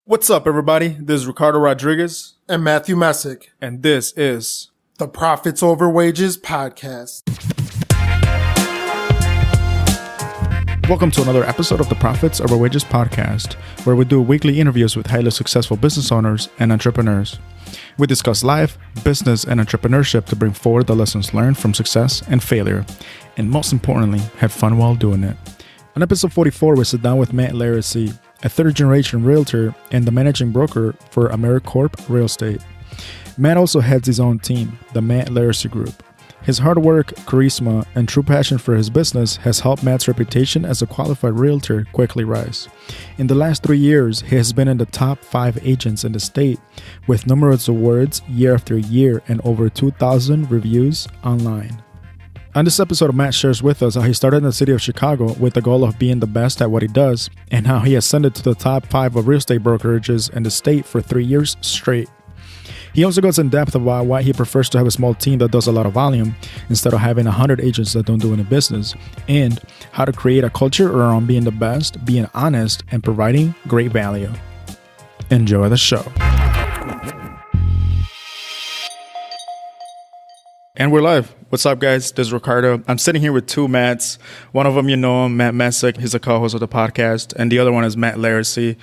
What's up, everybody? This is Ricardo Rodriguez. And Matthew Messick. And this is the Profits Over Wages podcast. Welcome to another episode of the Profits Over Wages podcast, where we do weekly interviews with highly successful business owners and entrepreneurs. We discuss life, business, and entrepreneurship to bring forward the lessons learned from success and failure, and most importantly, have fun while doing it. On episode 44, we sit down with Matt Laricy, a third-generation realtor and the managing broker for Americorp Real Estate. Matt also heads his own team, the Matt Laricy Group. His hard work, charisma, and true passion for his business has helped Matt's reputation as a qualified realtor quickly rise. In the last 3 years, he has been in the top 5 agents in the state, with numerous awards year after year and over 2,000 reviews online. On this episode, Matt shares with us how he started in the city of Chicago with the goal of being the best at what he does, and how he ascended to the top 5 of real estate brokerages in the state for 3 years straight. He also goes in depth about why he prefers to have a small team that does a lot of volume instead of having 100 agents that don't do any business, and how to create a culture around being the best, being honest, and providing great value. Enjoy the show. And we're live. What's up, guys? This is Ricardo. I'm sitting here with two Matts. One of them, you know him, Matt Messick. He's a co-host of the podcast. And the other one is Matt Laricy,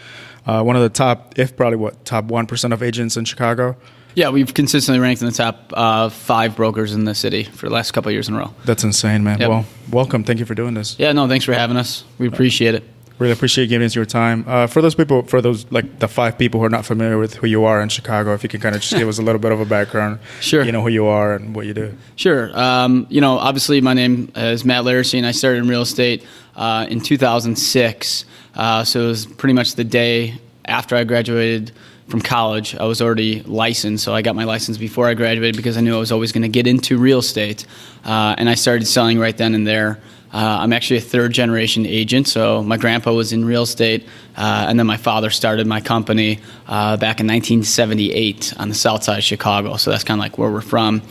one of the top 1% of agents in Chicago. Yeah, we've consistently ranked in the top 5 brokers in the city for the last couple of years in a row. That's insane, man. Yep. Well, welcome. Thank you for doing this. Yeah, no, thanks for having us. We appreciate it. Really appreciate you giving us your time. For those like the 5 people who are not familiar with who you are in Chicago, if you can kind of just give us a little bit of a background. Sure. You know who you are and what you do. Sure. Obviously my name is Matt Laricy, and I started in real estate in 2006. So it was pretty much the day after I graduated from college. I was already licensed, so I got my license before I graduated because I knew I was always going to get into real estate. And I started selling right then and there. I'm actually a third-generation agent, so my grandpa was in real estate, and then my father started my company back in 1978 on the south side of Chicago, so that's kind of like where we're from.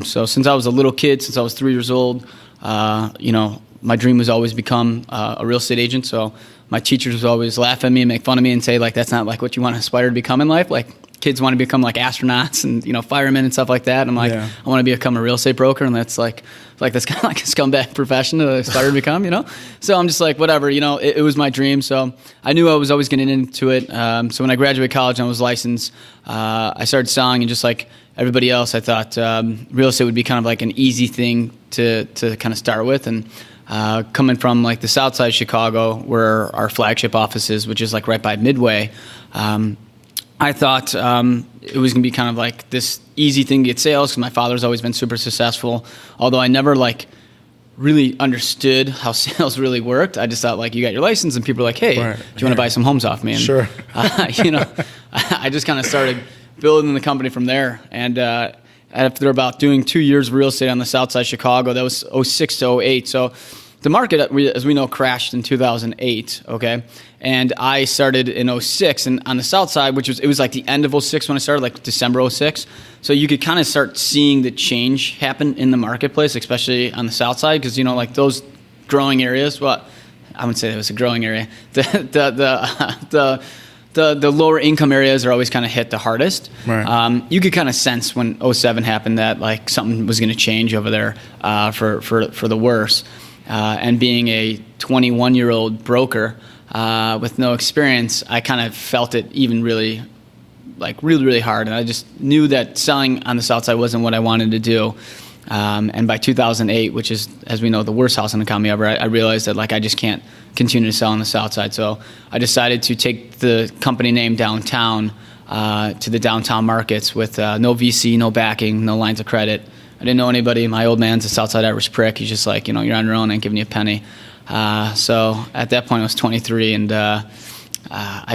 So since I was a little kid, since I was 3 years old, my dream was always become a real estate agent, so my teachers would always laugh at me and make fun of me and say, like, that's not like what you want to aspire to become in life. Like, kids want to become like astronauts and, firemen and stuff like that. And I'm like, yeah. I want to become a real estate broker. And that's that's kind of like a scumbag profession to aspire to become, So I'm just like, whatever, it was my dream. So I knew I was always getting into it. So when I graduated college and I was licensed, I started selling, and just like everybody else, I thought real estate would be kind of like an easy thing to kind of start with. And coming from like the south side of Chicago, where our flagship office is, which is like right by Midway, I thought it was going to be kind of like this easy thing to get sales, because my father's always been super successful. Although I never really understood how sales really worked. I just thought you got your license and people are like, hey, right. Do you want to buy some homes off me? And, sure. I just kind of started building the company from there. And after about doing 2 years of real estate on the south side of Chicago, that was 06 to 08. So the market, as we know, crashed in 2008, okay? And I started in 06, and on the south side, it was like the end of 06 when I started, like December 06. So you could kind of start seeing the change happen in the marketplace, especially on the south side, because, those growing areas, well, I wouldn't say it was a growing area. The lower income areas are always kind of hit the hardest. Right. You could kind of sense when 07 happened that something was going to change over there for the worse. And being a 21-year-old broker with no experience, I kind of felt it even really hard. And I just knew that selling on the south side wasn't what I wanted to do. And by 2008, which is, as we know, the worst housing economy ever, I realized that I just can't continue to sell on the south side. So I decided to take the company name downtown to the downtown markets with no VC, no backing, no lines of credit. I didn't know anybody. My old man's a Southside Irish prick. He's just like, you're on your own, I ain't giving you a penny. So at that point, I was 23, and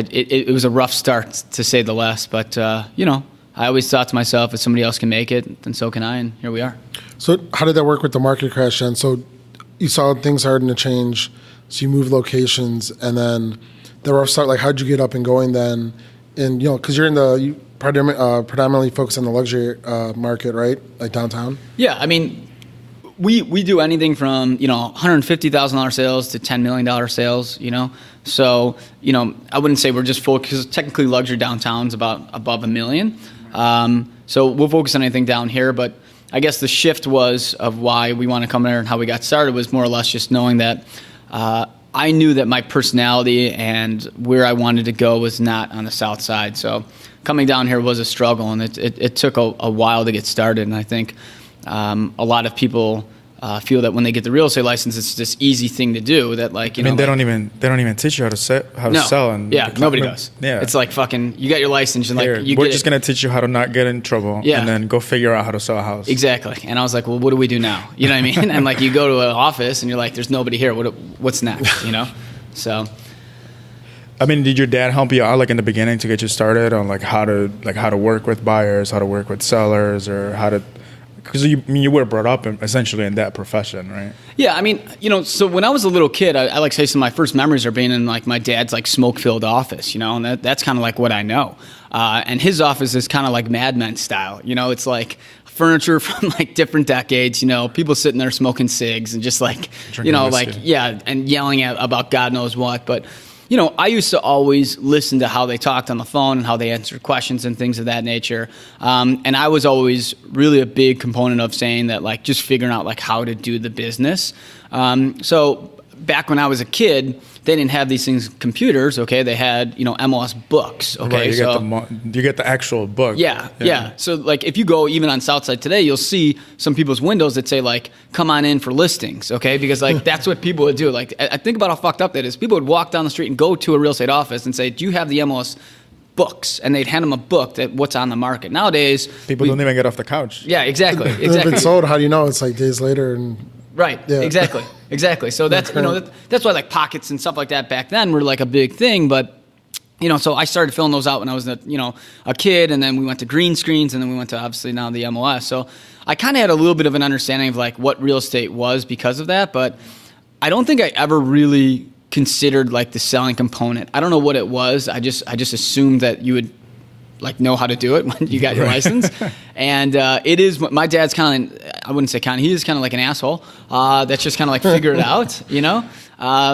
it was a rough start, to say the least. But, I always thought to myself, if somebody else can make it, then so can I, and here we are. So how did that work with the market crash then? So you saw things starting to change, so you moved locations, and then the rough start, how'd you get up and going then? And, because you predominantly focus on the luxury market, right? Like downtown? Yeah, I mean, We do anything from, $150,000 sales to $10 million sales, So, I wouldn't say we're just focused, because technically luxury downtown's about above $1 million. So we'll focus on anything down here, but I guess the shift was of why we want to come there and how we got started was more or less just knowing that I knew that my personality and where I wanted to go was not on the south side. So coming down here was a struggle, and it took a while to get started. And I think a lot of people feel that when they get the real estate license, it's this easy thing to do. That they don't even teach you how to sell. And nobody does. Yeah, it's like fucking. You got your license, and we're just gonna teach you how to not get in trouble. Yeah. And then go figure out how to sell a house. Exactly. And I was like, well, what do we do now? You know what I mean? And you go to an office, and you're like, there's nobody here. What's next? So. I mean, did your dad help you out in the beginning to get you started on how to work with buyers, how to work with sellers, or how to? Because you were brought up essentially in that profession, right? Yeah, I mean, so when I was a little kid, I like to say some of my first memories are being in my dad's smoke-filled office, and that's kind of what I know. And his office is kind of like Mad Men style, it's furniture from different decades, people sitting there smoking cigs and just and yelling about God knows what, but. I used to always listen to how they talked on the phone and how they answered questions and things of that nature. And I was always really a big component of saying that, just figuring out, how to do the business. So back when I was a kid, they didn't have these things, computers, okay? They had, MLS books, okay? Right, you get the actual book. Yeah. So, if you go even on Southside today, you'll see some people's windows that say, come on in for listings, okay? Because, that's what people would do. I think about how fucked up that is. People would walk down the street and go to a real estate office and say, do you have the MLS books? And they'd hand them a book that what's on the market. Nowadays... People don't even get off the couch. Yeah, exactly. They've been sold. How do you know? It's days later and... Right. Yeah. Exactly. So that's that's why pockets and stuff like that back then were a big thing. But so I started filling those out when I was a kid, and then we went to green screens, and then we went to obviously now the MLS. So I kind of had a little bit of an understanding of what real estate was because of that. But I don't think I ever really considered the selling component. I don't know what it was. I just assumed that you would know how to do it when you got your license. And it is, my dad's kind of, I wouldn't say he is kind of like an asshole. That's just kind of figure it out,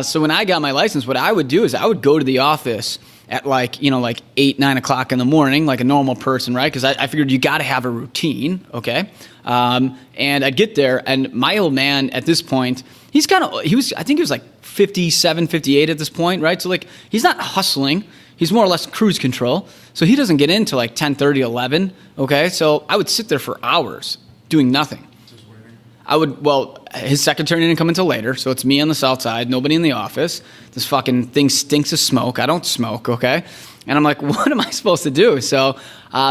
So when I got my license, what I would do is I would go to the office at 8, 9 o'clock in the morning, like a normal person, right? Because I figured you got to have a routine, okay? And I'd get there, and my old man at this point, I think he was 57, 58 at this point, right? So he's not hustling. He's more or less cruise control. So he doesn't get into 10:30, 11, okay? So I would sit there for hours doing nothing. Just waiting? His secretary didn't come until later, so it's me on the south side, nobody in the office. This fucking thing stinks of smoke. I don't smoke, okay? And I'm like, what am I supposed to do? So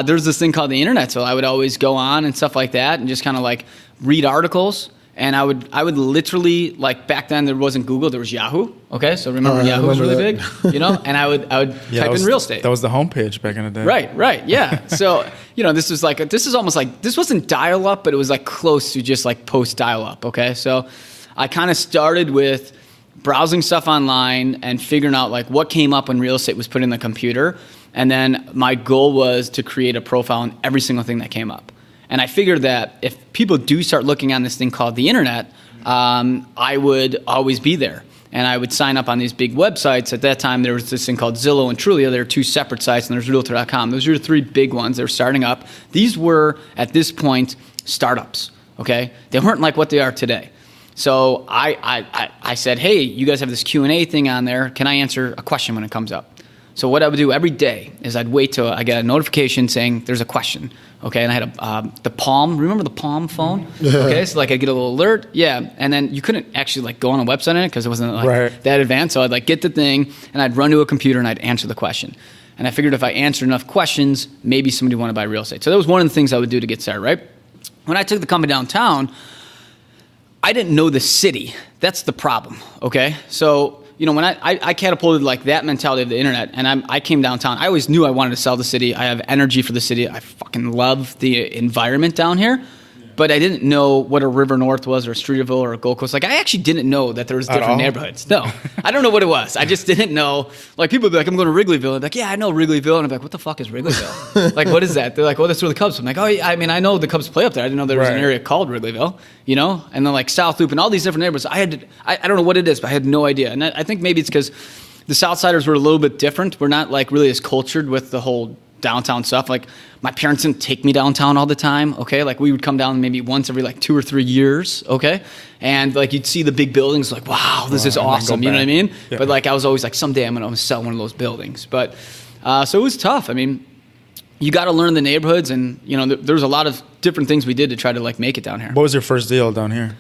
there's this thing called the internet, so I would always go on and stuff like that and just kind of read articles. And I would literally, back then there wasn't Google, there was Yahoo. Okay, so remember Yahoo was really big, And I would type in real estate. That was the homepage back in the day. Right, yeah. So this is almost this wasn't dial up, but it was close to just post dial up. Okay, so I kind of started with browsing stuff online and figuring out what came up when real estate was put in the computer, and then my goal was to create a profile on every single thing that came up. And I figured that if people do start looking on this thing called the internet, I would always be there. And I would sign up on these big websites. At that time, there was this thing called Zillow and Trulia. There were two separate sites, and there's realtor.com. Those are the three big ones. They were starting up. These were, at this point, startups, okay? They weren't like what they are today. So I said, hey, you guys have this Q&A thing on there. Can I answer a question when it comes up? So what I would do every day is I'd wait till I get a notification saying there's a question, okay? And I had the Palm, remember the Palm phone? Okay, so I'd get a little alert, yeah. And then you couldn't actually go on a website on it because it wasn't that advanced. So I'd get the thing and I'd run to a computer and I'd answer the question. And I figured if I answered enough questions, maybe somebody wanted to buy real estate. So that was one of the things I would do to get started, right? When I took the company downtown, I didn't know the city. That's the problem, okay? So when I catapulted that mentality of the internet, and I came downtown, I always knew I wanted to sell the city. I have energy for the city. I fucking love the environment down here. But I didn't know what a River North was or a Streeterville or a Gold Coast. Like, I actually didn't know that there was different neighborhoods. No, I don't know what it was. I just didn't know. Like, people would be like, I'm going to Wrigleyville. I'm like, yeah, I know Wrigleyville. And I'm like, what the fuck is Wrigleyville? Like, what is that? They're like, well, that's where the Cubs. I'm like, oh, yeah, I mean, I know the Cubs play up there. I didn't know there was an area called Wrigleyville, you know? And then like South Loop and all these different neighborhoods. I don't know what it is, but I had no idea. And I think maybe it's because the Southsiders were a little bit different. We're not like really as cultured with the whole downtown stuff. Like, my parents didn't take me downtown all the time, okay? Like, we would come down maybe once every like 2 or 3 years, okay? And like, you'd see the big buildings, like, wow, this is awesome, you know what I mean? Yeah. But like, I was always like, someday I'm gonna sell one of those buildings. But so it was tough. I mean, you got to learn the neighborhoods, and you know, there's a lot of different things we did to try to like make it down here. What was your first deal down here?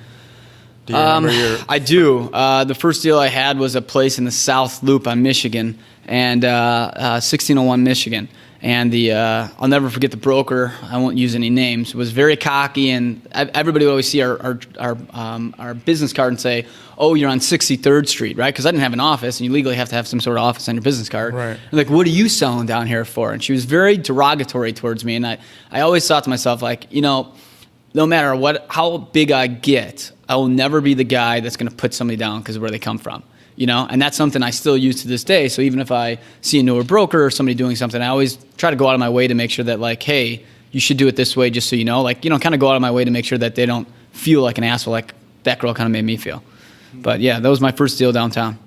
Do you remember I do. The first deal I had was a place in the South Loop on Michigan, and 1601 Michigan. And I'll never forget the broker. I won't use any names. Was very cocky, and everybody would always see our business card and say, "Oh, you're on 63rd Street, right?" Because I didn't have an office, and you legally have to have some sort of office on your business card. Right. And like, what are you selling down here for? And she was very derogatory towards me, and I always thought to myself, like, you know, no matter how big I get, I will never be the guy that's going to put somebody down because of where they come from. You know, and that's something I still use to this day. So even if I see a newer broker or somebody doing something, I always try to go out of my way to make sure that, like, hey, you should do it this way, just so you know. Like, you know, kind of go out of my way to make sure that they don't feel like an asshole, like that girl kind of made me feel. But yeah, that was my first deal downtown.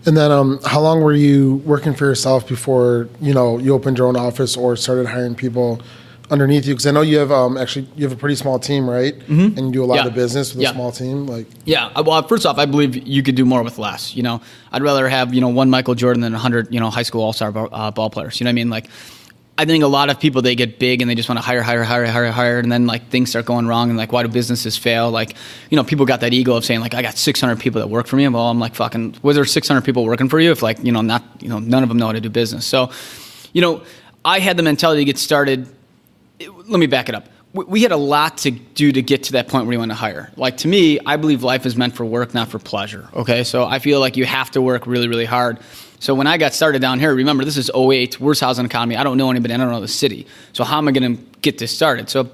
And then how long were you working for yourself before, you know, you opened your own office or started hiring people underneath you? Because I know you have you have a pretty small team, right? Mm-hmm. And you do a lot of business with a small team. Like, yeah. Well, first off, I believe you could do more with less. You know, I'd rather have, you know, one Michael Jordan than 100, you know, high school all-star ball players. You know what I mean? Like, I think a lot of people, they get big and they just want to hire, and then like things start going wrong, and like, why do businesses fail? Like, you know, people got that ego of saying like, I got 600 people that work for me. Well, I'm like, fucking, was there 600 people working for you if like, you know, not, you know, none of them know how to do business? So, you know, I had the mentality to get started. Let me back it up. We had a lot to do to get to that point where we want to hire. Like, to me, I believe life is meant for work, not for pleasure. Okay, so I feel like you have to work really, really hard. So when I got started down here, remember, this is 2008, worst housing economy. I don't know anybody. I don't know the city. So how am I going to get this started? So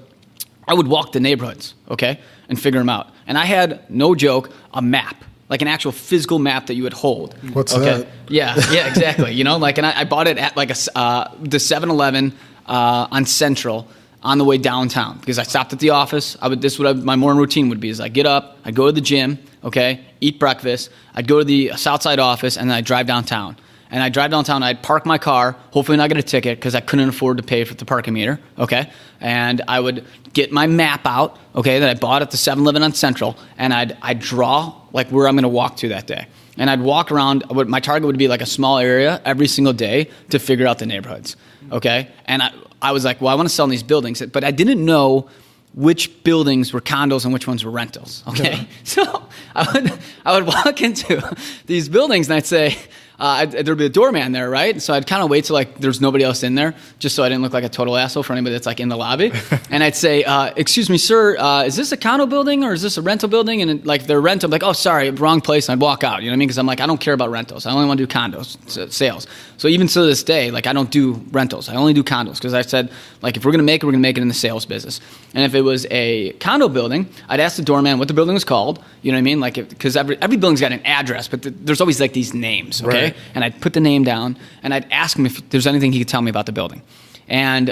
I would walk the neighborhoods, okay, and figure them out. And I had, no joke, a map, like an actual physical map that you would hold. What's that? Yeah, exactly. You know, like, and I bought it at like the 7-Eleven on Central, on the way downtown, because I stopped at the office. My morning routine would be is I get up, I'd go to the gym, okay, eat breakfast, I'd go to the Southside office, and then I'd drive downtown. And I'd drive downtown, I'd park my car, hopefully not get a ticket because I couldn't afford to pay for the parking meter, okay? And I would get my map out, okay, that I bought at the 7-Eleven on Central, and I'd draw like where I'm going to walk to that day. And I'd walk around, my target would be like a small area every single day to figure out the neighborhoods, okay? And I was like, well, I want to sell in these buildings, but I didn't know which buildings were condos and which ones were rentals, okay? Yeah. So I would walk into these buildings and I'd say, there'd be a doorman there, right? So I'd kind of wait till like there's nobody else in there, just so I didn't look like a total asshole for anybody that's like in the lobby. And I'd say, excuse me, sir, is this a condo building or is this a rental building? And like, they're rental, I'm like, oh, sorry, wrong place. And I'd walk out, you know what I mean? Because I'm like, I don't care about rentals. I only want to do condos, sales. So even to this day, like, I don't do rentals. I only do condos because I said, like, if we're going to make it, we're going to make it in the sales business. And if it was a condo building, I'd ask the doorman what the building was called. You know what I mean? Like, because every building's got an address, but there's always like these names, okay? Right. And I'd put the name down, and I'd ask him if there's anything he could tell me about the building. And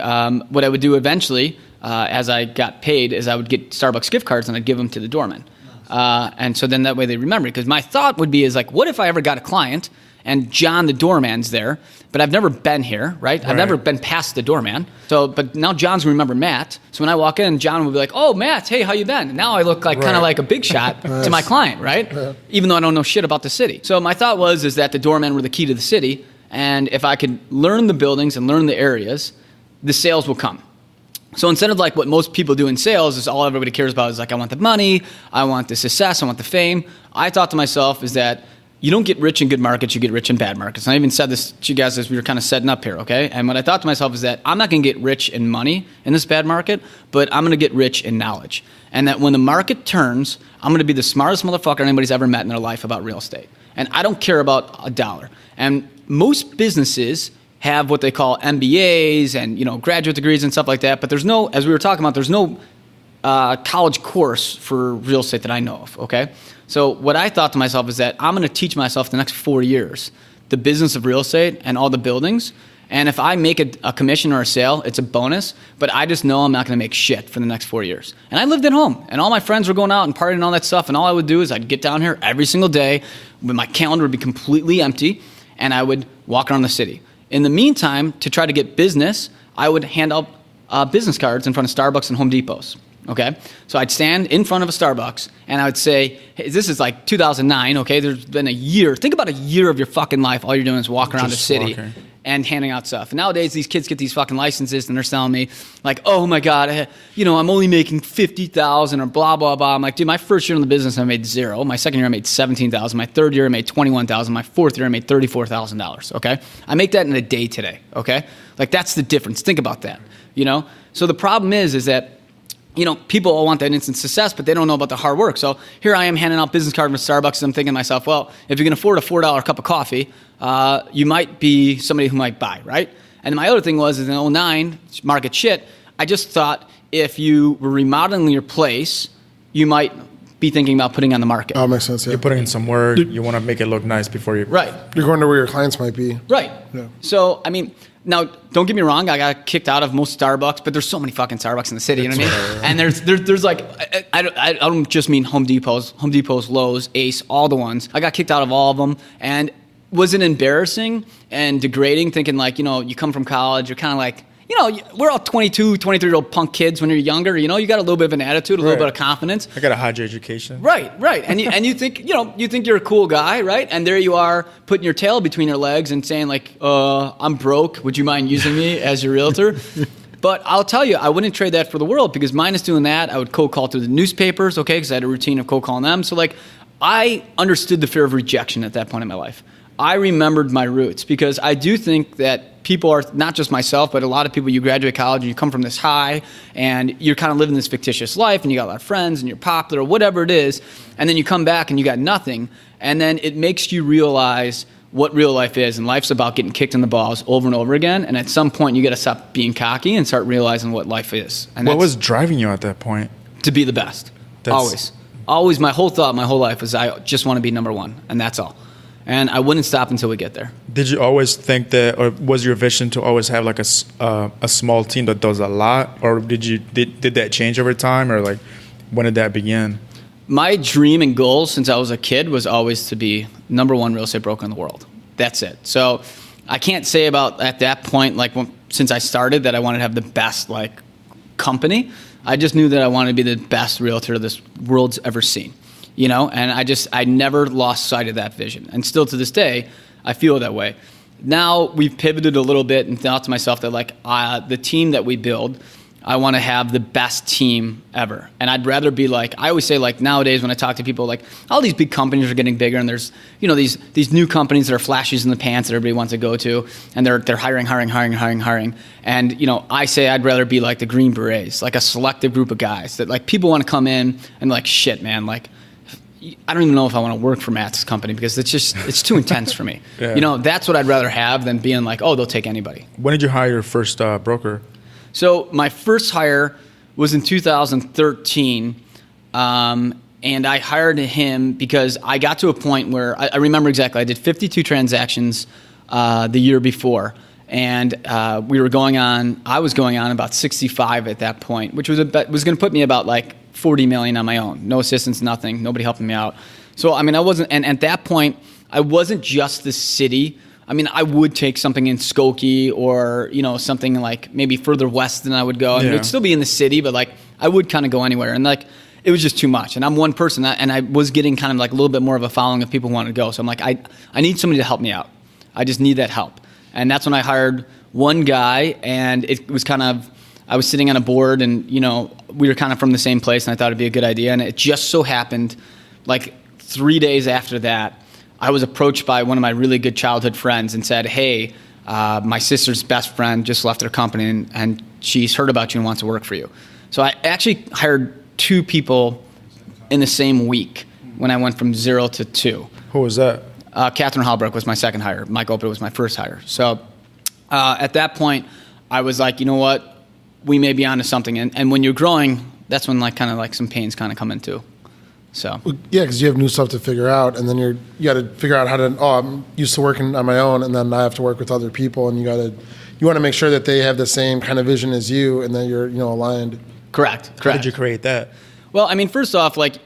what I would do eventually, as I got paid, is I would get Starbucks gift cards, and I'd give them to the doorman. And so then that way they remember it. Because my thought would be is like, what if I ever got a client, and John, the doorman's there, but I've never been here, right? I've never been past the doorman. So, but now John's going to remember Matt. So when I walk in, John will be like, oh, Matt, hey, how you been? And now I look like kind of like a big shot to my client, right? Yeah. Even though I don't know shit about the city. So my thought is that the doormen were the key to the city. And if I could learn the buildings and learn the areas, the sales will come. So instead of like what most people do in sales is all everybody cares about is like, I want the money, I want the success, I want the fame. I thought to myself is that you don't get rich in good markets, you get rich in bad markets. And I even said this to you guys as we were kind of setting up here, okay? And what I thought to myself is that I'm not going to get rich in money in this bad market, but I'm going to get rich in knowledge. And that when the market turns, I'm going to be the smartest motherfucker anybody's ever met in their life about real estate. And I don't care about a dollar. And most businesses have what they call MBAs and, you know, graduate degrees and stuff like that, but there's no, as we were talking about, there's no college course for real estate that I know of, okay? So what I thought to myself is that I'm going to teach myself the next 4 years the business of real estate and all the buildings. And if I make a commission or a sale, it's a bonus, but I just know I'm not going to make shit for the next 4 years. And I lived at home, and all my friends were going out and partying and all that stuff, and all I would do is I'd get down here every single day, when my calendar would be completely empty, and I would walk around the city. In the meantime, to try to get business, I would hand out business cards in front of Starbucks and Home Depots. Okay, so I'd stand in front of a Starbucks and I would say, hey, this is like 2009, okay? There's been a year. Think about a year of your fucking life. All you're doing is walking around the city and handing out stuff. And nowadays, these kids get these fucking licenses and they're selling me like, oh my God, I'm only making $50,000 or blah, blah, blah. I'm like, dude, my first year in the business, I made $0. My second year, I made $17,000. My third year, I made $21,000. My fourth year, I made $34,000, okay? I make that in a day today, okay? Like, that's the difference. Think about that, So the problem is that, people all want that instant success, but they don't know about the hard work. So here I am handing out business cards from Starbucks, and I'm thinking to myself, well, if you can afford a $4 cup of coffee, you might be somebody who might buy, right? And my other thing was, in 2009, market shit, I just thought if you were remodeling your place, you might be thinking about putting on the market. Oh, makes sense, yeah. You're putting in some work. You want to make it look nice before you... Right. You're going to where your clients might be. Right. Yeah. So, now, don't get me wrong, I got kicked out of most Starbucks, but there's so many fucking Starbucks in the city, you know what I mean? And there's like, I don't just mean Home Depots, Lowe's, Ace, all the ones. I got kicked out of all of them, and was it embarrassing and degrading thinking like, you come from college, you're kind of like, we're all 22, 23-year-old punk kids when you're younger, you got a little bit of an attitude, a little bit of confidence. I got a higher education. Right. And you think, you think you're a cool guy, right? And there you are putting your tail between your legs and saying like, I'm broke. Would you mind using me as your realtor? But I'll tell you, I wouldn't trade that for the world, because minus doing that, I would cold call through the newspapers, okay, because I had a routine of cold calling them. So like, I understood the fear of rejection at that point in my life. I remembered my roots, because I do think that people are, not just myself, but a lot of people, you graduate college and you come from this high and you're kind of living this fictitious life and you got a lot of friends and you're popular or whatever it is, and then you come back and you got nothing, and then it makes you realize what real life is, and life's about getting kicked in the balls over and over again, and at some point you got to stop being cocky and start realizing what life is. And what was driving you at that point? To be the best. Always. My whole thought, my whole life was I just want to be number one, and that's all. And I wouldn't stop until we get there. Did you always think that, or was your vision to always have like a small team that does a lot, or did that change over time, or like when did that begin? My dream and goal since I was a kid was always to be number one real estate broker in the world. That's it. So I can't say about at that point, like since I started, that I wanted to have the best like company. I just knew that I wanted to be the best realtor this world's ever seen. And I never lost sight of that vision. And still to this day, I feel that way. Now we've pivoted a little bit and thought to myself that like the team that we build, I want to have the best team ever. And I'd rather be like, I always say like nowadays when I talk to people, like all these big companies are getting bigger, and there's, these new companies that are flashes in the pants that everybody wants to go to, and they're hiring. And, I say I'd rather be like the Green Berets, like a selective group of guys that like people want to come in and like, shit, man, like, I don't even know if I want to work for Matt's company, because it's too intense for me. Yeah. That's what I'd rather have than being like, oh, they'll take anybody. When did you hire your first broker? So my first hire was in 2013, and I hired him because I got to a point where I remember exactly. I did 52 transactions the year before, and I was going on about 65 at that point, which was going to put me about like $40 million on my own. No assistance, nothing, nobody helping me out. So, I wasn't, and at that point, I wasn't just the city. I would take something in Skokie or, something like maybe further west than I would go. It would still be in the city, but like I would kind of go anywhere. And like, it was just too much. And I'm one person, and I was getting kind of like a little bit more of a following of people who wanted to go. So I'm like, I need somebody to help me out. I just need that help. And that's when I hired one guy, and it was kind of, I was sitting on a board, and, we were kind of from the same place, and I thought it'd be a good idea. And it just so happened, like 3 days after that, I was approached by one of my really good childhood friends and said, hey, my sister's best friend just left her company, and she's heard about you and wants to work for you. So I actually hired 2 people in the same week when I went from 0 to 2. Who was that? Catherine Hallbrook was my second hire. Mike Opita was my first hire. So at that point, I was like, you know what? We may be onto something. And when you're growing that's when like kind of like some pains kind of come into. So yeah, because you have new stuff to figure out, and then you got to figure out how to. Oh, I'm used to working on my own, and then I have to work with other people, and you want to make sure that they have the same kind of vision as you, and that you're aligned. Correct. How did you create that? Well, I mean, first off, like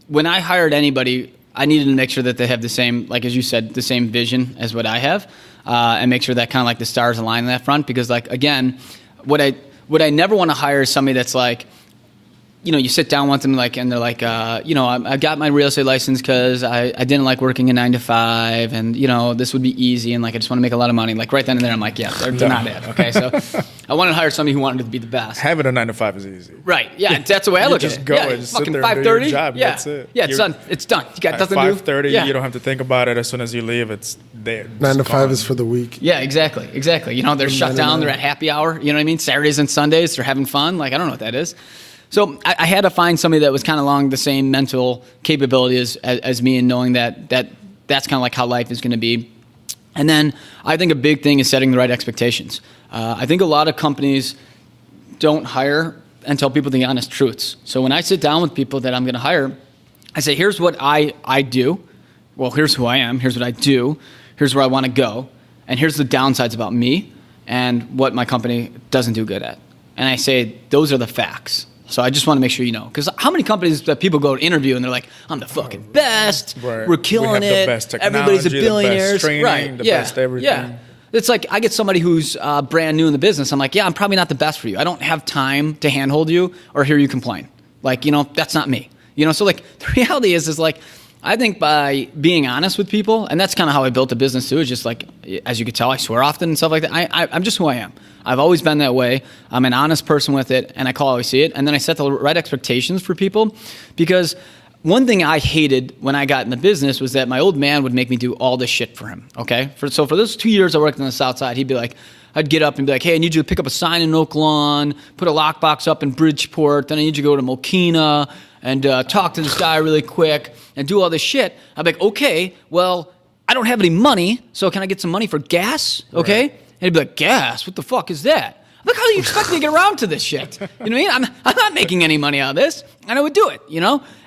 when I hired anybody, I needed to make sure that they have the same, like as you said, the same vision as what I have, and make sure that kind of like the stars align on that front. Because like again, what I never want to hire is somebody that's like, you sit down with them like, and they're like, I got my real estate license because I didn't like working a 9 to 5, and this would be easy, and like I just want to make a lot of money. Like right then and there, I'm like, yeah, they're not it. Okay, so I wanted to hire somebody who wanted to be the best. Having a 9 to 5 is easy. Right? Yeah, that's the way I look at it. Just go and sit fucking there and do 5:30. your job. Yeah, That's it. yeah, it's done. It's done. You got nothing to do. 5:30, Yeah. you don't have to think about it. As soon as you leave, it's there. 9 to 5 is for the week. Yeah, exactly. They're shut down. They're at happy hour. You know what I mean? Saturdays and Sundays, they're having fun. Like I don't know what that is. So I had to find somebody that was kind of along the same mental capability as me, and knowing that that's kind of like how life is going to be. And then I think a big thing is setting the right expectations. I think a lot of companies don't hire and tell people the honest truths. So when I sit down with people that I'm going to hire, I say, here's what I do. Well, here's who I am. Here's what I do. Here's where I want to go. And here's the downsides about me and what my company doesn't do good at. And I say, those are the facts. So I just want to make sure you know. Because how many companies that people go to interview and they're like, I'm the fucking best. Right. We're killing we have it. The best technology, Everybody's a billionaire. The best training, right. The best everything. Yeah. It's like I get somebody who's brand new in the business. I'm like, yeah, I'm probably not the best for you. I don't have time to handhold you or hear you complain. Like, that's not me. So like the reality is like, I think by being honest with people, and that's kind of how I built the business too, is just like, as you could tell, I swear often and stuff like that. I'm just who I am. I've always been that way. I'm an honest person with it, and I call how I see it. And then I set the right expectations for people, because one thing I hated when I got in the business was that my old man would make me do all this shit for him, okay? So for those 2 years I worked on the South Side, he'd be like, I'd get up and be like, hey, I need you to pick up a sign in Oak Lawn, put a lockbox up in Bridgeport, then I need you to go to Mokina and talk to this guy really quick and do all this shit. I'd be like, okay, well, I don't have any money, so can I get some money for gas, okay? Right. And he'd be like, gas? What the fuck is that? I'm like, how do you expect me to get around to this shit? You know what I mean? I'm not making any money out of this, and I would do it,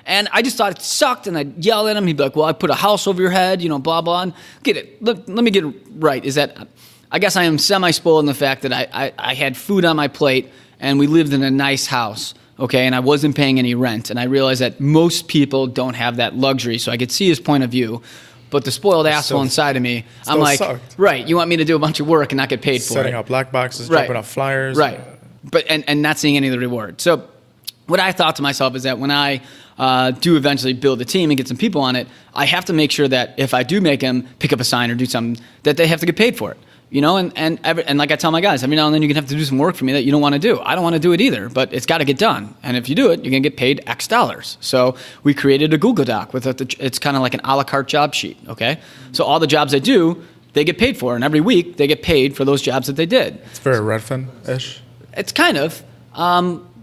And I just thought it sucked, and I'd yell at him. He'd be like, well, I put a house over your head, blah, blah. And get it. Let me get it right, is that I guess I am semi-spoiled in the fact that I had food on my plate, and we lived in a nice house, okay, and I wasn't paying any rent. And I realized that most people don't have that luxury, so I could see his point of view. But the spoiled asshole inside of me, I'm like, sucked. Right, you want me to do a bunch of work and not get paid for it. Setting up black boxes, dropping off flyers. Right, but and not seeing any of the reward. So what I thought to myself is that when I do eventually build a team and get some people on it, I have to make sure that if I do make them pick up a sign or do something, that they have to get paid for it. And like I tell my guys, every now and then you're going to have to do some work for me that you don't want to do. I don't want to do it either, but it's got to get done. And if you do it, you're going to get paid X dollars. So we created a Google Doc with it's kind of like an a la carte job sheet, okay? So all the jobs I do, they get paid for. And every week they get paid for those jobs that they did. It's very Redfin-ish. It's kind of.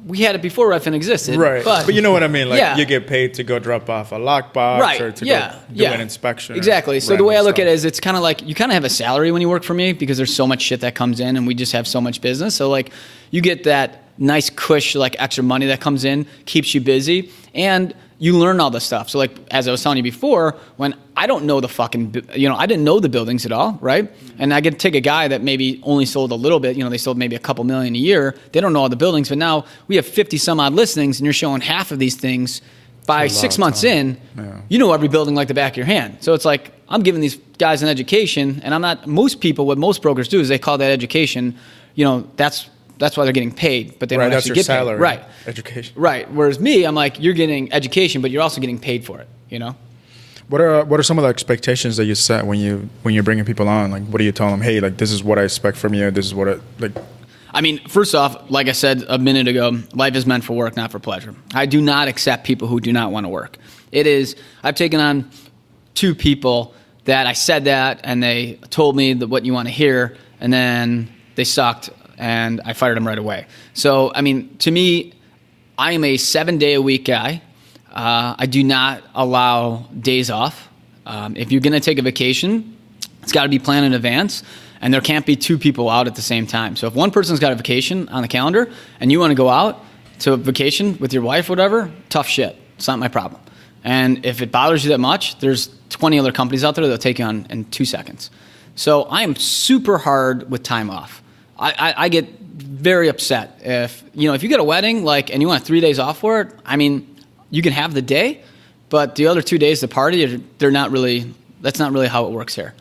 We had it before Redfin existed. Right. But you know what I mean? Like you get paid to go drop off a lockbox or to go do an inspection. Exactly. So the way I look at it is it's kind of like you kind of have a salary when you work for me, because there's so much shit that comes in and we just have so much business. So like you get that nice cush, like extra money that comes in, keeps you busy, and you learn all this stuff. So like, as I was telling you before, when I don't know the fucking, I didn't know the buildings at all, right? And I could take a guy that maybe only sold a little bit, they sold maybe a couple million a year. They don't know all the buildings, but now we have 50 some odd listings and you're showing half of these things. By 6 months in, you know every building like the back of your hand. So it's like, I'm giving these guys an education, and what most brokers do is they call that education, that's why they're getting paid, but they don't actually get salary, paid. Right. Education. Right. Whereas me, I'm like, you're getting education, but you're also getting paid for it, What are some of the expectations that you set when you're bringing people on? Like, what do you tell them? Hey, like, this is what I expect from you. This is what I mean, first off, like I said a minute ago, life is meant for work, not for pleasure. I do not accept people who do not want to work. I've taken on 2 people that I said that, and they told me what you want to hear, and then they sucked, and I fired them right away. So, I mean, to me, I am a 7-day-a-week guy. I do not allow days off. If you're going to take a vacation, it's got to be planned in advance, and there can't be 2 people out at the same time. So if one person's got a vacation on the calendar and you want to go out, to a vacation with your wife, whatever, tough shit. It's not my problem. And if it bothers you that much, there's 20 other companies out there that'll take you on in 2 seconds. So I am super hard with time off. I get very upset if you get a wedding and you want 3 days off for it. I mean, you can have the day, but the other 2 days, the party, that's not really how it works here.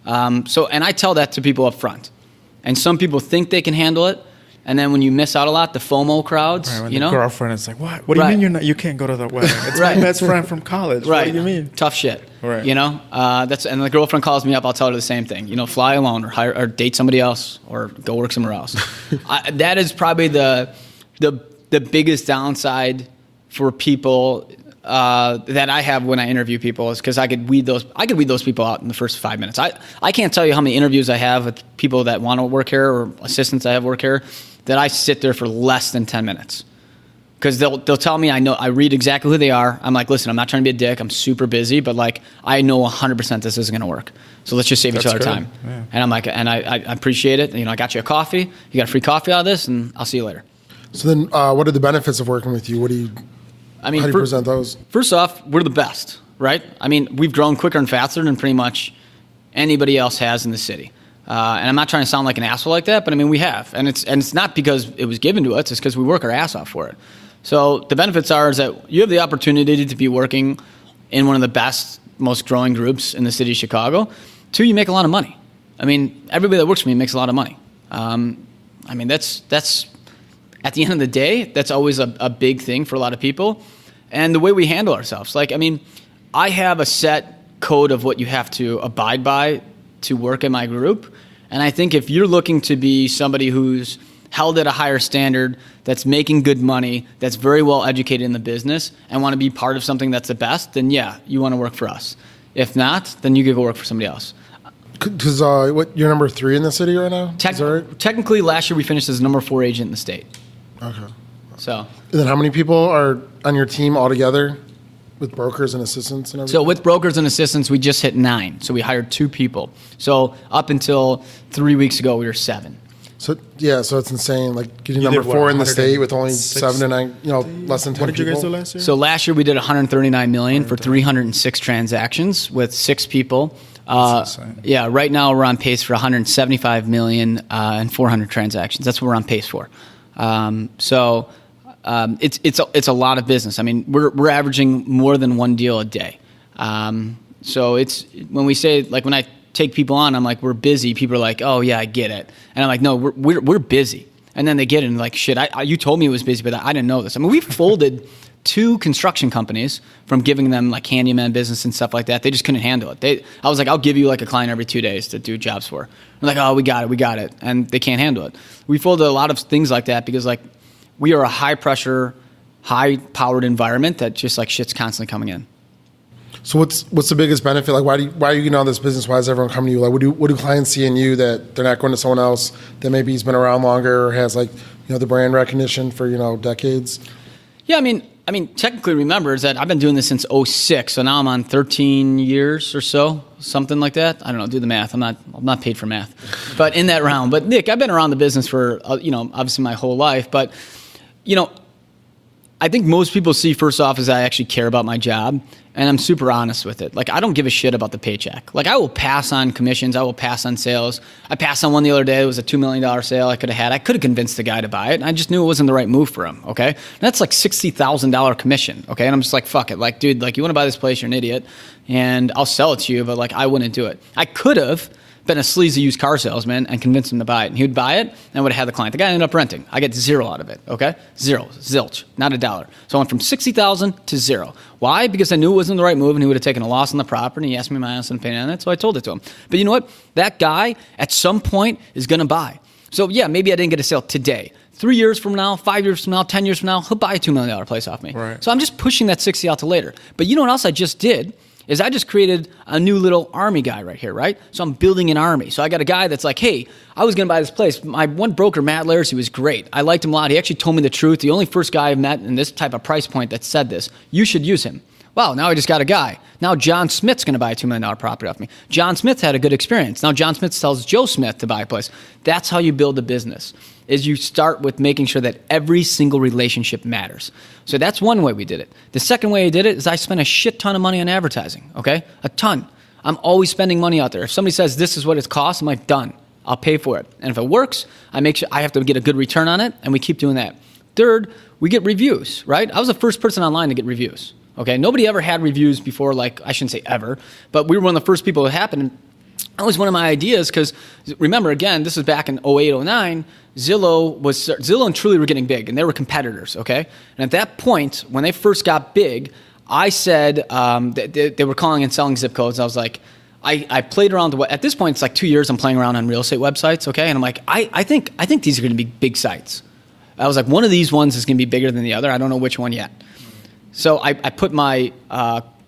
And I tell that to people up front. And some people think they can handle it. And then when you miss out a lot, the FOMO crowds, right, when the girlfriend is like, what? What do you mean you can't go to the wedding? It's my best friend from college. Right. What do you mean? Tough shit. Right. And the girlfriend calls me up, I'll tell her the same thing. Fly alone or date somebody else or go work somewhere else. That is probably the biggest downside for people that I have when I interview people is because I could weed those people out in the first 5 minutes. I can't tell you how many interviews I have with people that want to work here or assistants I have work here that I sit there for less than 10 minutes. Because they'll tell me, I read exactly who they are. I'm like, listen, I'm not trying to be a dick. I'm super busy, but I know 100% this isn't going to work. So let's just save each other time. Yeah. And I'm like, and I appreciate it. I got you a coffee. You got a free coffee out of this, and I'll see you later. So then, what are the benefits of working with you? How do you present those? First off, we're the best, right? I mean, we've grown quicker and faster than pretty much anybody else has in the city. And I'm not trying to sound like an asshole like that, but I mean, we have. And it's not because it was given to us, it's because we work our ass off for it. So the benefits is that you have the opportunity to be working in one of the best, most growing groups in the city of Chicago. 2, you make a lot of money. I mean, everybody that works for me makes a lot of money. I mean, that's at the end of the day, that's always a big thing for a lot of people. And the way we handle ourselves. I have a set code of what you have to abide by to work in my group. And I think if you're looking to be somebody who's held at a higher standard, that's making good money, that's very well educated in the business, and want to be part of something that's the best, then yeah, you want to work for us. If not, then you could go work for somebody else. Because you're number 3 in the city right now? Is that right? Technically, last year we finished as number 4 agent in the state. Okay. So. And then how many people are on your team altogether with brokers and assistants and everything? So with brokers and assistants, we just hit 9. So we hired 2 people. So up until 3 weeks ago, we were 7. So it's insane. Getting number 4 in the state with only 7 to 9, less than 10 people. What did you guys do last year? So last year we did $139 million for 306 transactions with 6 people. That's insane. Yeah, right now we're on pace for $175 million and 400 transactions. That's what we're on pace for. It's a lot of business. I mean, we're averaging more than 1 deal a day. So it's when we say when I take people on, I'm like, we're busy. People are like, oh yeah, I get it. And I'm like, no, we're busy. And then they get it and shit. You told me it was busy, but I didn't know this. I mean, we folded 2 construction companies from giving them handyman business and stuff like that. They just couldn't handle it. I was like, I'll give you a client every 2 days to do jobs for. They're like, oh, we got it. And they can't handle it. We folded a lot of things like that because we are a high pressure, high powered environment that just shit's constantly coming in. So what's the biggest benefit? Why are you getting all this business? Why is everyone coming to you? What do clients see in you that they're not going to someone else that maybe he's been around longer or has the brand recognition for decades? Yeah, I mean, technically, remember is that I've been doing this since 2006, so now I'm on 13 years or so, something like that. I don't know, do the math. I'm not paid for math, but in that round. But Nick, I've been around the business for obviously my whole life, but I think most people see first off is I actually care about my job, and I'm super honest with it. I don't give a shit about the paycheck. I will pass on commissions. I will pass on sales. I passed on one the other day. It was a $2 million sale I could have had. I could have convinced the guy to buy it, and I just knew it wasn't the right move for him, okay? And that's $60,000 commission, okay? And I'm just like, fuck it. Dude, you want to buy this place, you're an idiot, and I'll sell it to you, but I wouldn't do it. I could have been a sleazy used car salesman and convinced him to buy it. And he would buy it and would have had the client. The guy ended up renting. I get 0 out of it, okay? 0, zilch, not a dollar. So I went from $60,000 to 0. Why? Because I knew it wasn't the right move and he would have taken a loss on the property. He asked me my honest opinion on it, so I told it to him. But you know what? That guy at some point is going to buy. So yeah, maybe I didn't get a sale today. 3 years from now, 5 years from now, 10 years from now, he'll buy a $2 million place off me. Right. So I'm just pushing that 60 out to later. But you know what else I just did? Is I just created a new little army guy right here, right? So I'm building an army. So I got a guy that's like, hey, I was going to buy this place. My one broker, Matt Laricy, was great. I liked him a lot. He actually told me the truth. The only first guy I've met in this type of price point that said this. You should use him. Wow, now I just got a guy. Now John Smith's going to buy a $2 million property off me. John Smith had a good experience. Now John Smith tells Joe Smith to buy a place. That's how you build a business. is you start with making sure that every single relationship matters. So that's one way we did it. The second way I did it is I spent a shit ton of money on advertising, okay? A ton. I'm always spending money out there. If somebody says this is what it costs, I'm like, done. I'll pay for it. And if it works, I make sure I have to get a good return on it, and we keep doing that. Third, we get reviews, right? I was the first person online to get reviews, okay? Nobody ever had reviews before, like, I shouldn't say ever, but we were one of the first people that happened. That was one of my ideas because, remember, again, this was back in 08, 09. Zillow and Truly were getting big, and they were competitors, okay? And at that point, when they first got big, I said they were calling and selling zip codes. I was like, I played around. At this point, it's like 2 years I'm playing around on real estate websites, okay? And I'm like, I think these are going to be big sites. I was like, one of these ones is going to be bigger than the other. I don't know which one yet. So I put my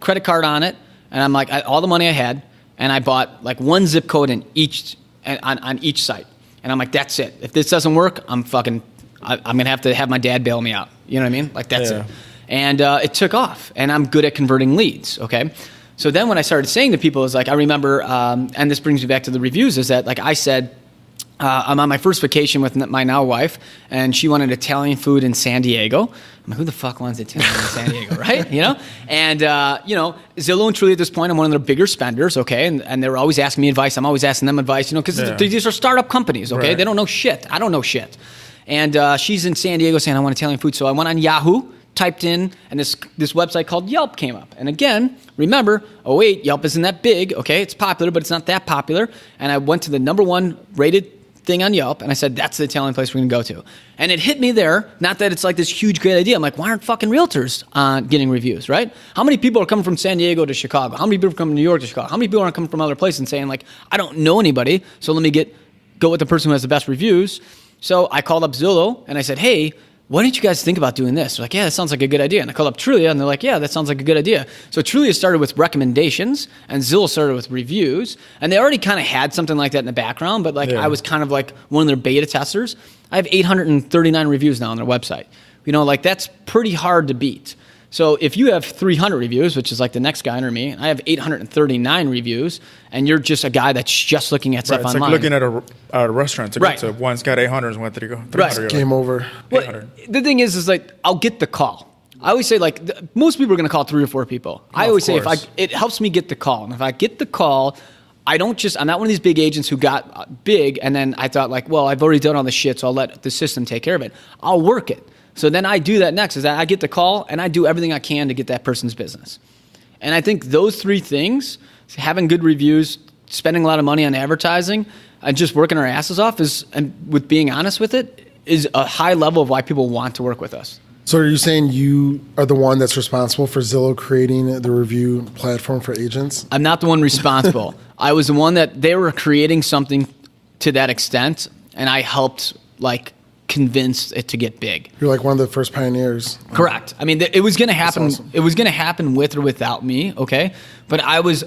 credit card on it, and I'm like, all the money I had, and I bought like one zip code on each site. And I'm like, that's it. If this doesn't work, I'm going to have to have my dad bail me out. You know what I mean? Like, that's it. And it took off, and I'm good at converting leads, okay? So then when I started saying to people, is like, I remember, and this brings me back to the reviews, is that like I said, I'm on my first vacation with my now wife, and she wanted Italian food in San Diego. I'm like, who the fuck wants Italian in San Diego, right? You know? And, Zillow and Truly at this point, I'm one of their bigger spenders, okay? And they were always asking me advice. I'm always asking them advice, because these are startup companies, okay? Right. They don't know shit. I don't know shit. And she's in San Diego saying, I want Italian food. So I went on Yahoo, typed in, and this website called Yelp came up. And again, remember, Yelp isn't that big, okay? It's popular, but it's not that popular. And I went to the number one rated thing on Yelp, and I said, that's the Italian place we're going to go to. And it hit me there, not that it's like this huge, great idea. I'm like, why aren't fucking realtors getting reviews, right? How many people are coming from San Diego to Chicago? How many people are coming from New York to Chicago? How many people are coming from other places and saying, like, I don't know anybody, so let me go with the person who has the best reviews. So I called up Zillow, and I said, hey, what did you guys think about doing this? They're like, yeah, that sounds like a good idea. And I called up Trulia, and they're like, yeah, that sounds like a good idea. So Trulia started with recommendations, and Zillow started with reviews. And they already kind of had something like that in the background, but I was kind of like one of their beta testers. I have 839 reviews now on their website. That's pretty hard to beat. So if you have 300 reviews, which is like the next guy under me, I have 839 reviews, and you're just a guy that's just looking at stuff online. It's like looking at a restaurant. So one's got 800 and one 300. Right. Game over. Well, the thing is like, I'll get the call. I always say, like, most people are going to call 3 or 4 people. I always say, it helps me get the call. And if I get the call, I'm not one of these big agents who got big, and then I thought, like, well, I've already done all this shit, so I'll let the system take care of it. I'll work it. So then I do that next, is that I get the call, and I do everything I can to get that person's business. And I think those 3 things, having good reviews, spending a lot of money on advertising, and just working our asses off, and with being honest with it, is a high level of why people want to work with us. So are you saying you are the one that's responsible for Zillow creating the review platform for agents? I'm not the one responsible. I was the one that they were creating something to that extent, and I helped, like, convinced it to get big. You're like one of the first pioneers. Correct. I mean, it was going to happen. Awesome. It was going to happen with or without me. Okay. But I was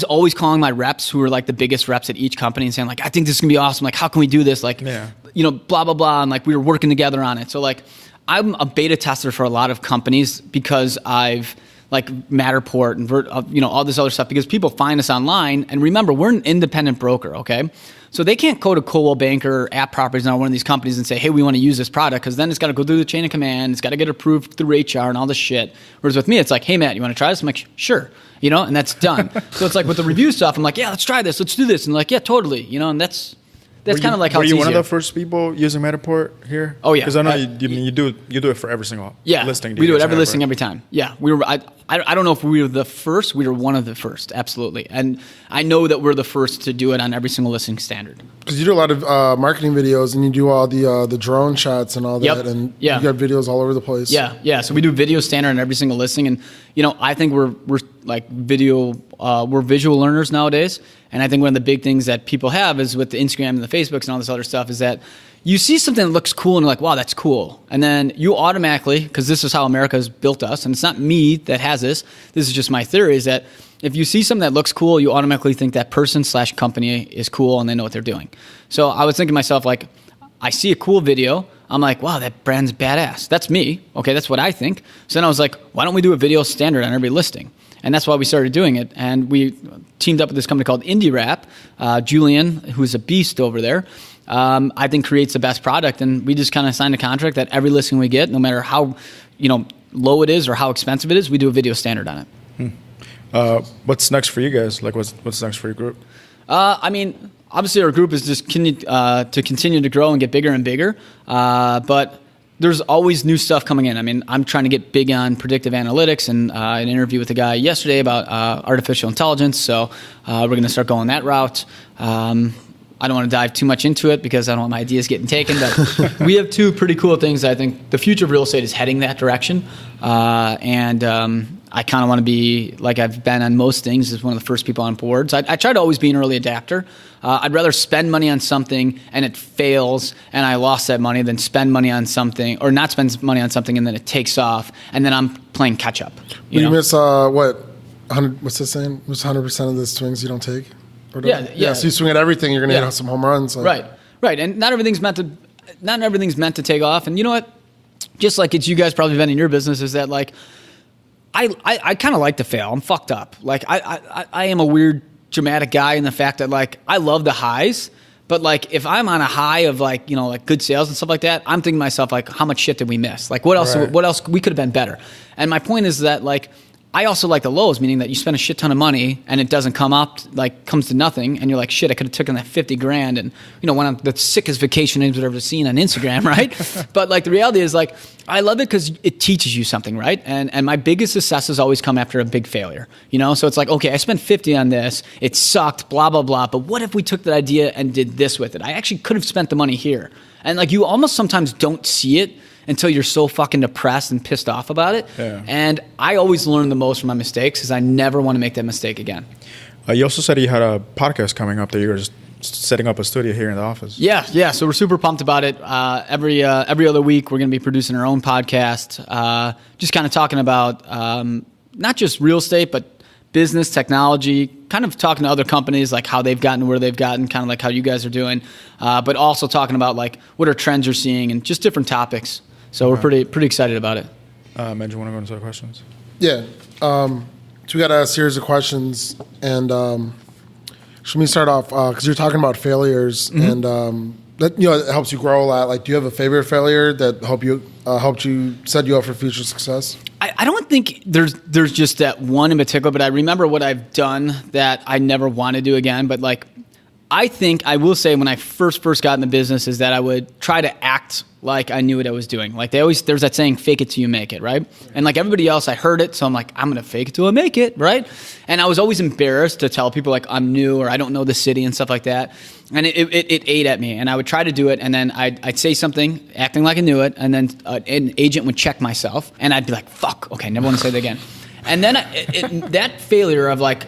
always calling my reps, who were like the biggest reps at each company, and saying, like, I think this is gonna be awesome. Like, how can we do this? Like, blah, blah, blah. And like, we were working together on it. So like, I'm a beta tester for a lot of companies because I've, like, Matterport and all this other stuff, because people find us online. And remember, we're an independent broker, okay? So they can't go to Coldwell Banker, App Properties, or one of these companies and say, hey, we want to use this product, because then it's got to go through the chain of command. It's got to get approved through HR and all this shit. Whereas with me, it's like, hey, Matt, you want to try this? I'm like, sure, and that's done. So it's like with the review stuff, I'm like, yeah, let's try this. Let's do this. And like, yeah, totally. And that's kind of like how it's easier. Were you one of the first people using Matterport here? Oh, yeah. Because I know you do it for every single listing. We do it every listing, every time. Yeah. I don't know if we were the first. We were one of the first, absolutely. And I know that we're the first to do it on every single listing standard. Because you do a lot of marketing videos, and you do all the drone shots and all that, and you got videos all over the place. Yeah. So we do video standard on every single listing, and I think we're like video. We're visual learners nowadays, and I think one of the big things that people have is with the Instagram and the Facebooks and all this other stuff is that you see something that looks cool and you're like, wow, that's cool. And then you automatically, because this is how America has built us, and it's not me that has this is just my theory, is that if you see something that looks cool, you automatically think that person/company is cool and they know what they're doing. So I was thinking to myself, like, I see a cool video, I'm like, wow, that brand's badass. That's me. Okay, that's what I think. So then I was like, why don't we do a video standard on every listing? And that's why we started doing it. And we teamed up with this company called IndieWrap. Julian, who's a beast over there, I think creates the best product. And we just kind of signed a contract that every listing we get, no matter how, low it is or how expensive it is, we do a video standard on it. What's next for you guys? Like, what's next for your group? Obviously our group is just to continue to grow and get bigger and bigger. But there's always new stuff coming in. I'm trying to get big on predictive analytics, and an interview with a guy yesterday about artificial intelligence. So we're going to start going that route. I don't want to dive too much into it because I don't want my ideas getting taken, but we have two pretty cool things. I think the future of real estate is heading that direction. I kind of want to be, like I've been on most things, as one of the first people on boards. I try to always be an early adapter. I'd rather spend money on something and it fails and I lost that money than spend money on something, or not spend money on something and then it takes off and then I'm playing catch up. You miss, 100, what's this saying? Miss 100% of the swings you don't take? Yeah. So you swing at everything, you're going to hit some home runs. Right. And not everything's meant to take off. And you know what? Just like it's you guys probably been in your business, is that like, I kind of like to fail. I'm fucked up. Like I am a weird dramatic guy in the fact that like I love the highs, but like if I'm on a high of like good sales and stuff like that, I'm thinking to myself like, how much shit did we miss? Like what else? Right. What else we could have been better? And my point is that like I also like the lows, meaning that you spend a shit ton of money and it doesn't come up, like comes to nothing, and you're like, shit, I could have taken that $50,000 and went on the sickest vacation I've ever seen on Instagram, right? But like the reality is like I love it because it teaches you something, right? And my biggest successes always come after a big failure, So it's like, okay, I spent 50 on this, it sucked, blah blah blah. But what if we took that idea and did this with it? I actually could have spent the money here, and like you almost sometimes don't see it until you're so fucking depressed and pissed off about it. Yeah. And I always learn the most from my mistakes because I never want to make that mistake again. You also said you had a podcast coming up that you were just setting up a studio here in the office. Yeah. So we're super pumped about it. Every other week, we're going to be producing our own podcast, just kind of talking about not just real estate, but business, technology, kind of talking to other companies, like how they've gotten where they've gotten, kind of like how you guys are doing, but also talking about like what are trends you're seeing and just different topics. So we're pretty excited about it. Matt, you want to go into the questions? Yeah. So we got a series of questions, and should we start off because you're talking about failures, and that it helps you grow a lot. Like, do you have a favorite failure that helped you set you up for future success? I don't think there's just that one in particular, but I remember what I've done that I never want to do again. But like, I think I will say when I first got in the business is that I would try to act like I knew what I was doing. Like there's that saying, fake it till you make it, right? And like everybody else, I heard it, so I'm like, I'm going to fake it till I make it, right? And I was always embarrassed to tell people like I'm new or I don't know the city and stuff like that. And it ate at me, and I would try to do it, and then I'd say something, acting like I knew it, and then an agent would check myself, and I'd be like, fuck, okay, never want to say that again. And then that failure of like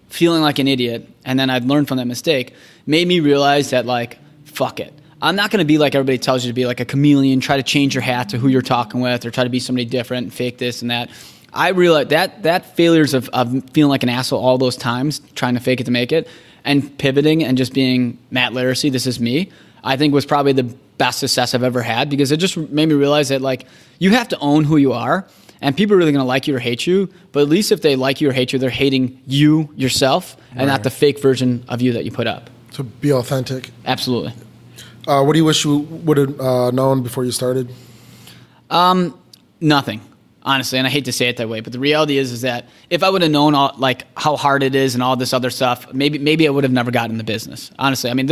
feeling like an idiot, and then I'd learn from that mistake, made me realize that like, fuck it. I'm not going to be like everybody tells you to be, like a chameleon, try to change your hat to who you're talking with, or try to be somebody different, fake this and that. I realized that failures of feeling like an asshole all those times, trying to fake it to make it, and pivoting and just being Matt Laricy, this is me, I think was probably the best success I've ever had, because it just made me realize that like you have to own who you are, and people are really going to like you or hate you, but at least if they like you or hate you, they're hating you yourself and not the fake version of you that you put up. So be authentic. Absolutely. What do you wish you would have known before you started? Nothing, honestly, and I hate to say it that way, but the reality is that if I would have known like how hard it is and all this other stuff, maybe I would have never gotten in the business. Honestly, I mean,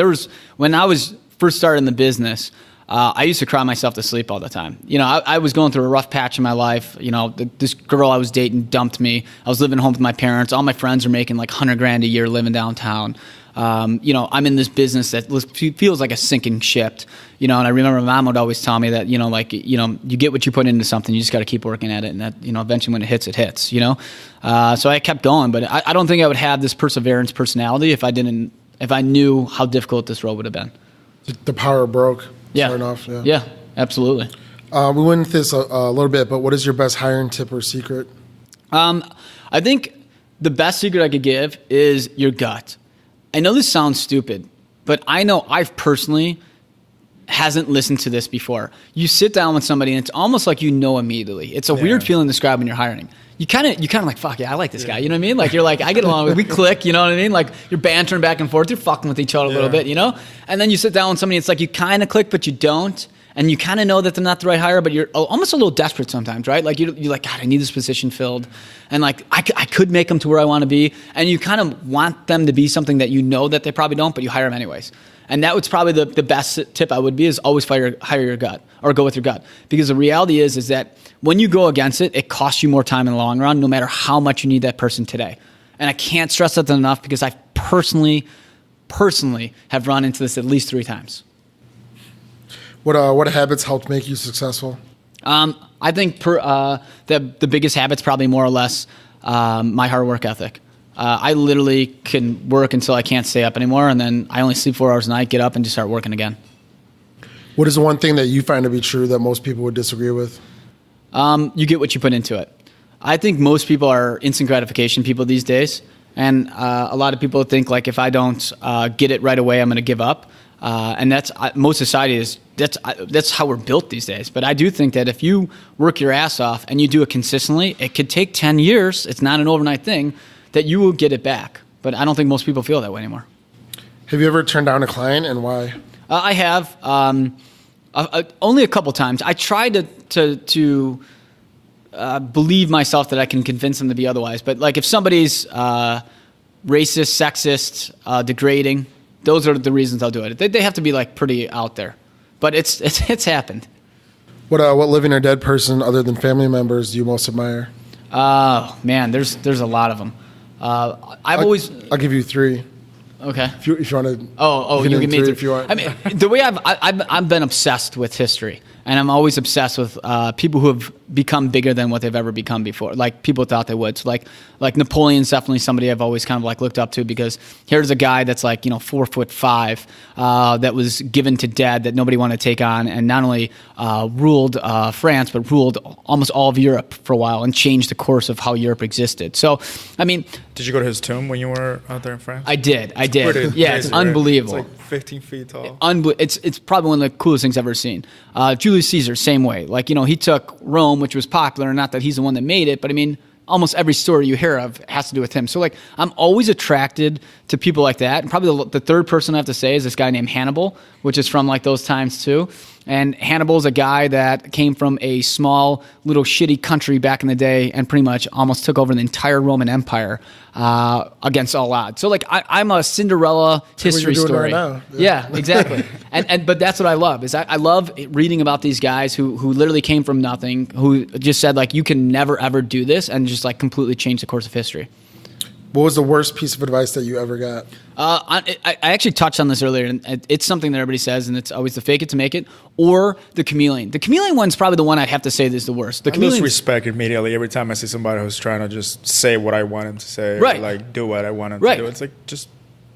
when I was first started in the business, I used to cry myself to sleep all the time. I was going through a rough patch in my life. This girl I was dating dumped me. I was living home with my parents. All my friends are making like $100,000 a year living downtown. I'm in this business that feels like a sinking ship, and I remember my mom would always tell me that, you get what you put into something, you just got to keep working at it. And that, eventually when it hits, so I kept going, but I don't think I would have this perseverance personality if I knew how difficult this road would have been. The power broke. Yeah. Starting off. Yeah, absolutely. We went into this a little bit, but what is your best hiring tip or secret? I think the best secret I could give is your gut. I know this sounds stupid, but I know I've personally hasn't listened to this before. You sit down with somebody and it's almost like immediately. It's a weird feeling to describe when you're hiring. you kind of like, fuck yeah, I like this guy. You know what I mean? Like, you're like, I get along with, we click, you know what I mean? Like, you're bantering back and forth, you're fucking with each other a little bit, you know? And then you sit down with somebody, it's like you kind of click, but you don't. And you kind of know that they're not the right hire, but you're almost a little desperate sometimes, right? Like, you're like, God, I need this position filled. And like, I could make them to where I want to be. And you kind of want them to be something that you know that they probably don't, but you hire them anyways. And that was probably the best tip I would be, is always hire your gut, or go with your gut. Because the reality is that when you go against it, it costs you more time in the long run, no matter how much you need that person today. And I can't stress that enough, because I personally have run into this at least 3 times. What habits helped make you successful? I think the biggest habit's probably more or less my hard work ethic. I literally can work until I can't stay up anymore, and then I only sleep 4 hours a night, get up, and just start working again. What is the one thing that you find to be true that most people would disagree with? You get what you put into it. I think most people are instant gratification people these days, and a lot of people think like, if I don't get it right away, I'm going to give up. And that's most society is that's how we're built these days. But I do think that if you work your ass off and you do it consistently, it could take 10 years. It's not an overnight thing, that you will get it back. But I don't think most people feel that way anymore. Have you ever turned down a client, and why? I have only a couple times. I tried to believe myself that I can convince them to be otherwise. But like, if somebody's racist, sexist, degrading, those are the reasons I'll do it. They have to be like pretty out there, but it's happened. What living or dead person other than family members do you most admire? Oh man, there's a lot of them. I'll give you 3. Okay. If you want to. Oh, you give me 3 if you want. I mean, the way I've been obsessed with history, and I'm always obsessed with people who have become bigger than what they've ever become before. Like, people thought they would. So like Napoleon's definitely somebody I've always kind of like looked up to, because here's a guy that's like, 4'5", that was given to dead, that nobody wanted to take on, and not only ruled France, but ruled almost all of Europe for a while, and changed the course of how Europe existed. So, I mean, did you go to his tomb when you were out there in France? I did. Pretty Yeah, crazy, it's unbelievable. Right? It's like 15 feet tall. It's probably one of the coolest things I've ever seen. Julius Caesar, same way. Like, he took Rome, which was popular, not that he's the one that made it, but I mean, almost every story you hear of has to do with him. So like, I'm always attracted to people like that. And probably the third person I have to say is this guy named Hannibal, which is from like those times too. And Hannibal's a guy that came from a small little shitty country back in the day, and pretty much almost took over the entire Roman Empire against all odds. So like, I'm a Cinderella history story. Right now. Yeah, exactly. But that's what I love, is I love reading about these guys who literally came from nothing, who just said like, you can never ever do this, and just like completely change the course of history. What was the worst piece of advice that you ever got? I actually touched on this earlier, and it's something that everybody says, and it's always the fake it to make it, or the chameleon. The chameleon one's probably the one I'd have to say is the worst. I lose respect immediately every time I see somebody who's trying to just say what I want him to say, right? Or like do what I want him to do. It's like, just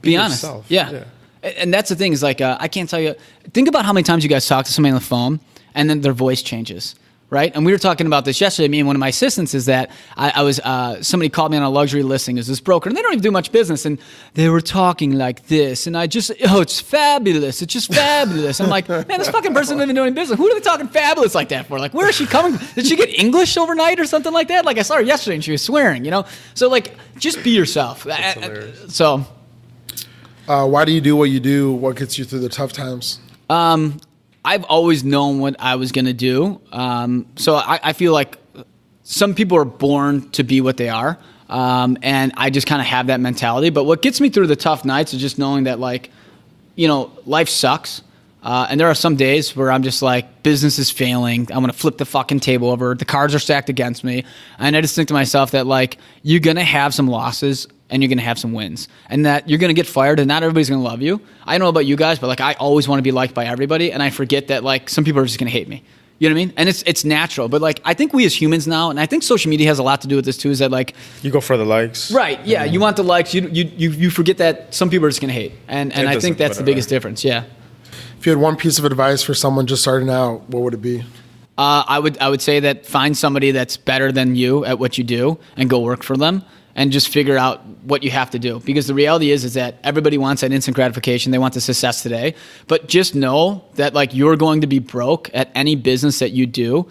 be honest. Yourself. Yeah. And that's the thing, is like, I can't tell you. Think about how many times you guys talk to somebody on the phone, and then their voice changes. Right? And we were talking about this yesterday, me and one of my assistants, is that I was somebody called me on a luxury listing as this broker, and they don't even do much business, and they were talking like this, and it's fabulous. It's just fabulous. I'm like, man, this fucking person isn't even doing business. Who are they talking fabulous like that for? Like, where is she coming from? Did she get English overnight or something like that? Like, I saw her yesterday and she was swearing, So like, just be yourself. So. Why do you do what you do? What gets you through the tough times? I've always known what I was going to do. So I feel like some people are born to be what they are. And I just kind of have that mentality. But what gets me through the tough nights is just knowing that, like, life sucks. And there are some days where I'm just like, business is failing. I'm going to flip the fucking table over. The cards are stacked against me. And I just think to myself that, like, you're going to have some losses and you're going to have some wins, and that you're going to get fired and not everybody's going to love you. I don't know about you guys, but like, I always want to be liked by everybody. And I forget that, like, some people are just going to hate me. You know what I mean? And it's natural. But like, I think we as humans now, and I think social media has a lot to do with this too, is that, like, you go for the likes. Right. Yeah. You want the likes. You forget that some people are just going to hate. And I think that's the biggest difference. Yeah. If you had one piece of advice for someone just starting out, what would it be? I would say that find somebody that's better than you at what you do and go work for them, and just figure out what you have to do. Because the reality is that everybody wants that instant gratification. They want the success today. But just know that, like, you're going to be broke at any business that you do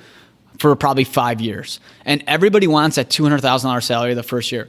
for probably 5 years. And everybody wants that $200,000 salary the first year.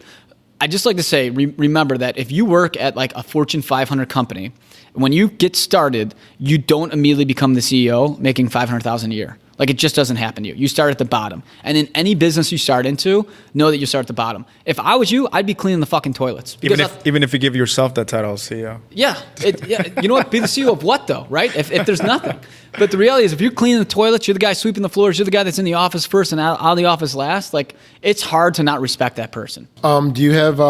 I just like to say, remember that if you work at like a Fortune 500 company, when you get started, you don't immediately become the CEO making $500,000 a year. Like, it just doesn't happen to you. You start at the bottom. And in any business you start into, know that you start at the bottom. If I was you, I'd be cleaning the fucking toilets. Even if you give yourself that title, CEO. Yeah. You know what? Be the CEO of what, though, right? If there's nothing. But the reality is, if you're cleaning the toilets, you're the guy sweeping the floors, you're the guy that's in the office first and out of the office last, like, it's hard to not respect that person. Do you have...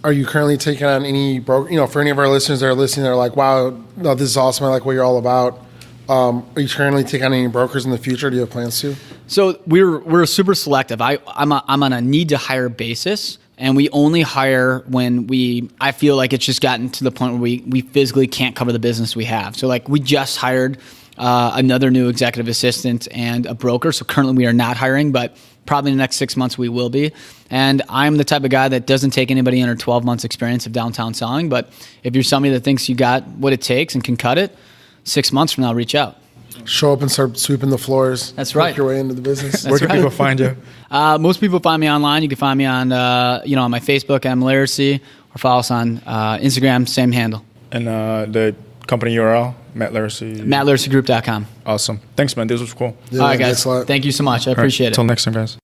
Are you currently taking on any for any of our listeners that are listening, they're like, wow, no, this is awesome. I like what you're all about. Are you currently taking on any brokers in the future? Do you have plans to? So we're super selective. I'm on a need to hire basis, and we only hire when I feel like it's just gotten to the point where we physically can't cover the business we have. So like we just hired another new executive assistant and a broker. So currently we are not hiring, but probably in the next 6 months we will be. And I'm the type of guy that doesn't take anybody under 12 months experience of downtown selling. But if you're somebody that thinks you got what it takes and can cut it, 6 months from now, reach out. Show up and start sweeping the floors. That's right. Work your way into the business. Where can people find you? Most people find me online. You can find me on on my Facebook, I'm Laricy, or follow us on Instagram, same handle. And the company URL, Matt Laricy. MattLaricyGroup.com. Awesome. Thanks, man. This was cool. Yeah, all right, guys. Thank you so much. I appreciate it. Until next time, guys.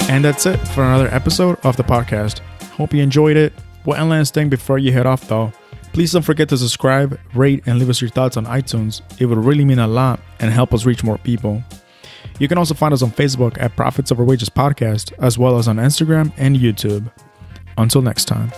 And that's it for another episode of the podcast. Hope you enjoyed it. One last thing before you head off, though. Please don't forget to subscribe, rate, and leave us your thoughts on iTunes. It would really mean a lot and help us reach more people. You can also find us on Facebook at Profits Over Wages Podcast, as well as on Instagram and YouTube. Until next time.